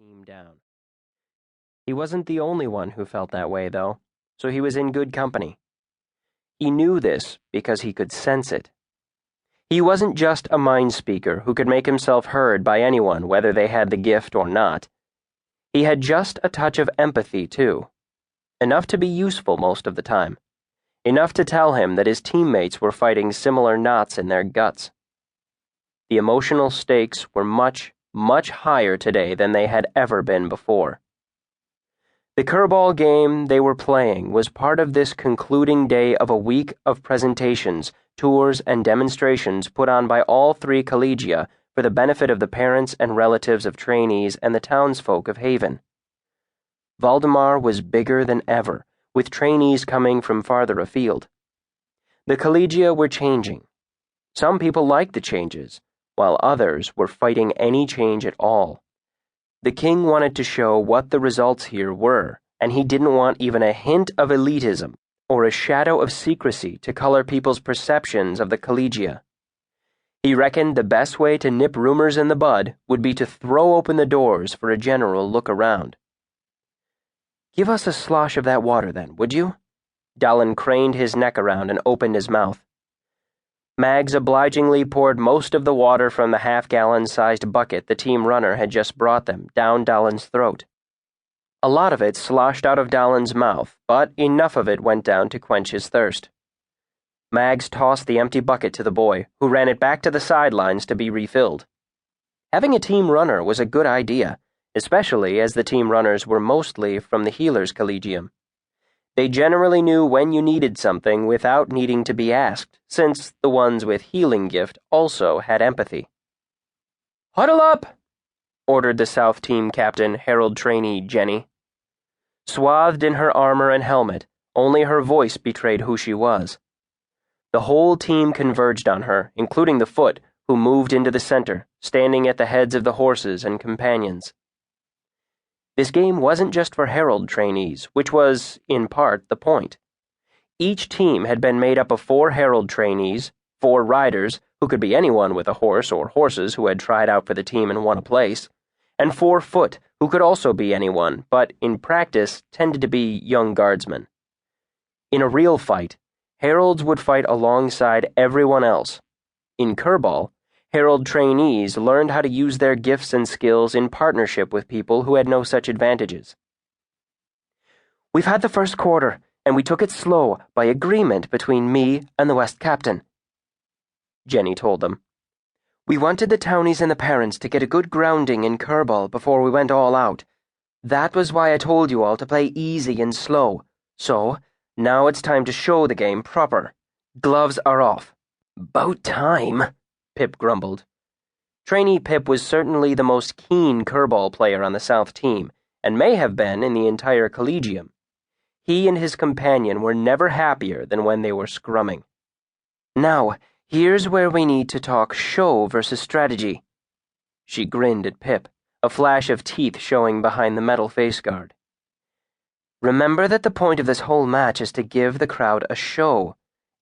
team down. He wasn't the only one who felt that way, though, so he was in good company. He knew this because he could sense it. He wasn't just a mind speaker who could make himself heard by anyone, whether they had the gift or not. He had just a touch of empathy, too. Enough to be useful most of the time. Enough to tell him that his teammates were fighting similar knots in their guts. The emotional stakes were much, much higher today than they had ever been before. The curveball game they were playing was part of this concluding day of a week of presentations, tours, and demonstrations put on by all three collegia for the benefit of the parents and relatives of trainees and the townsfolk of Haven. Valdemar was bigger than ever, with trainees coming from farther afield. The collegia were changing. Some people liked the changes, while others were fighting any change at all. The king wanted to show what the results here were, and he didn't want even a hint of elitism or a shadow of secrecy to color people's perceptions of the collegia. He reckoned the best way to nip rumors in the bud would be to throw open the doors for a general look around. "Give us a slosh of that water, then, would you?" Dallin craned his neck around and opened his mouth. Mags obligingly poured most of the water from the half-gallon-sized bucket the team runner had just brought them down Dallin's throat. A lot of it sloshed out of Dallin's mouth, but enough of it went down to quench his thirst. Mags tossed the empty bucket to the boy, who ran it back to the sidelines to be refilled. Having a team runner was a good idea, especially as the team runners were mostly from the Healers Collegium. They generally knew when you needed something without needing to be asked, since the ones with healing gift also had empathy. "Huddle up!" ordered the South Team Captain, Herald Trainee Jenny. Swathed in her armor and helmet, only her voice betrayed who she was. The whole team converged on her, including the foot, who moved into the center, standing at the heads of the horses and companions. This game wasn't just for Herald trainees, which was, in part, the point. Each team had been made up of 4 Herald trainees, 4 riders, who could be anyone with a horse or horses who had tried out for the team and won a place, and 4 foot, who could also be anyone, but in practice tended to be young guardsmen. In a real fight, Heralds would fight alongside everyone else. In Kerbal, Herald trainees learned how to use their gifts and skills in partnership with people who had no such advantages. "We've had the first quarter, and we took it slow by agreement between me and the West Captain," Jenny told them. "We wanted the townies and the parents to get a good grounding in Kerbal before we went all out. That was why I told you all to play easy and slow. So, now it's time to show the game proper. Gloves are off." "'Bout time," Pip grumbled. Trainee Pip was certainly the most keen Kerbal player on the South team, and may have been in the entire Collegium. He and his companion were never happier than when they were scrumming. "Now, here's where we need to talk show versus strategy." She grinned at Pip, a flash of teeth showing behind the metal face guard. "Remember that the point of this whole match is to give the crowd a show.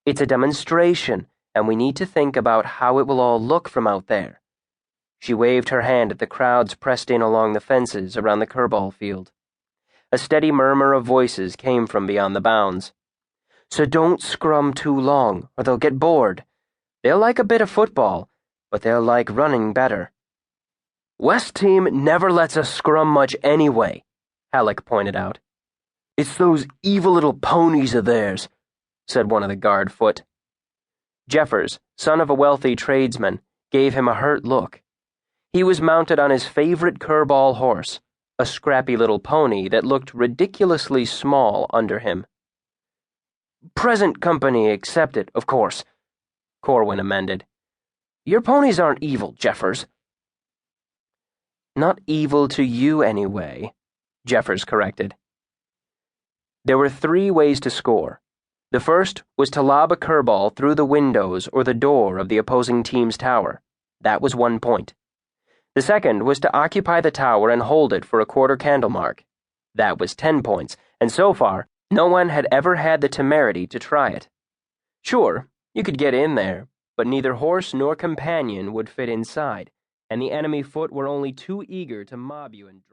It's a demonstration, and we need to think about how it will all look from out there." She waved her hand at the crowds pressed in along the fences around the Kerbal field. A steady murmur of voices came from beyond the bounds. "So don't scrum too long, or they'll get bored. They'll like a bit of football, but they'll like running better." "West team never lets us scrum much anyway," Halleck pointed out. "It's those evil little ponies of theirs," said one of the guard foot. Jeffers, son of a wealthy tradesman, gave him a hurt look. He was mounted on his favorite Kerbal horse, a scrappy little pony that looked ridiculously small under him. "Present company accepted, of course," Corwin amended. "Your ponies aren't evil, Jeffers." "Not evil to you, anyway," Jeffers corrected. There were 3 ways to score. The first was to lob a Kerbal through the windows or the door of the opposing team's tower. That was 1 point. The second was to occupy the tower and hold it for a quarter candle mark. That was 10 points, and so far, no one had ever had the temerity to try it. Sure, you could get in there, but neither horse nor companion would fit inside, and the enemy foot were only too eager to mob you and drag